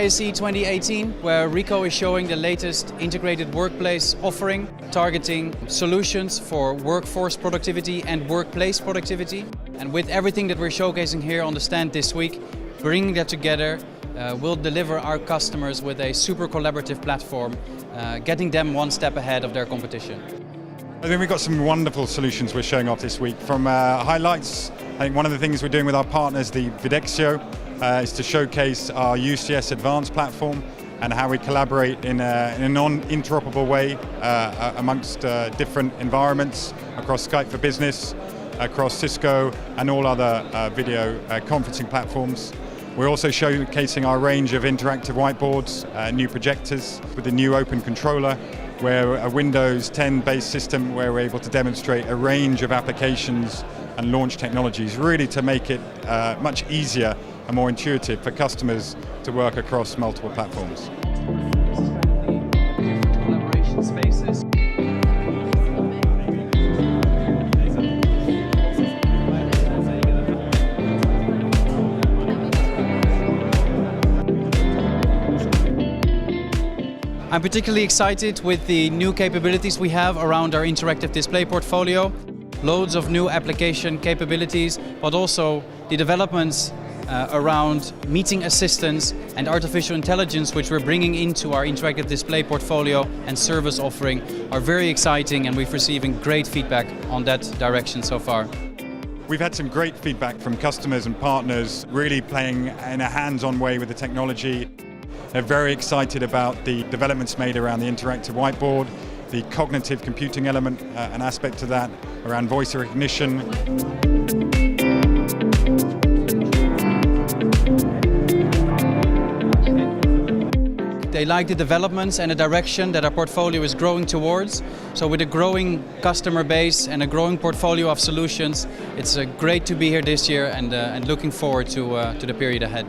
ISE 2018, where Ricoh is showing the latest integrated workplace offering, targeting solutions for workforce productivity and workplace productivity. And with everything that we're showcasing here on the stand this week, bringing that together, we'll deliver our customers with a super collaborative platform, getting them one step ahead of their competition. I think we've got some wonderful solutions we're showing off this week. From highlights, I think one of the things we're doing with our partners, the Videxio, is to showcase our UCS Advanced platform and how we collaborate in a non-interoperable way amongst different environments across Skype for Business, across Cisco and all other video conferencing platforms. We're also showcasing our range of interactive whiteboards, new projectors with the new Open Controller, where a Windows 10 based system where we're able to demonstrate a range of applications and launch technologies, really to make it much easier and more intuitive for customers to work across multiple platforms. I'm particularly excited with the new capabilities we have around our interactive display portfolio. Loads of new application capabilities, but also the developments around meeting assistance and artificial intelligence, which we're bringing into our interactive display portfolio and service offering, are very exciting, and we're receiving great feedback on that direction so far. We've had some great feedback from customers and partners, really playing in a hands-on way with the technology. They're very excited about the developments made around the interactive whiteboard, the cognitive computing element, an aspect of that, around voice recognition. They like the developments and the direction that our portfolio is growing towards. So with a growing customer base and a growing portfolio of solutions, it's great to be here this year and looking forward to the period ahead.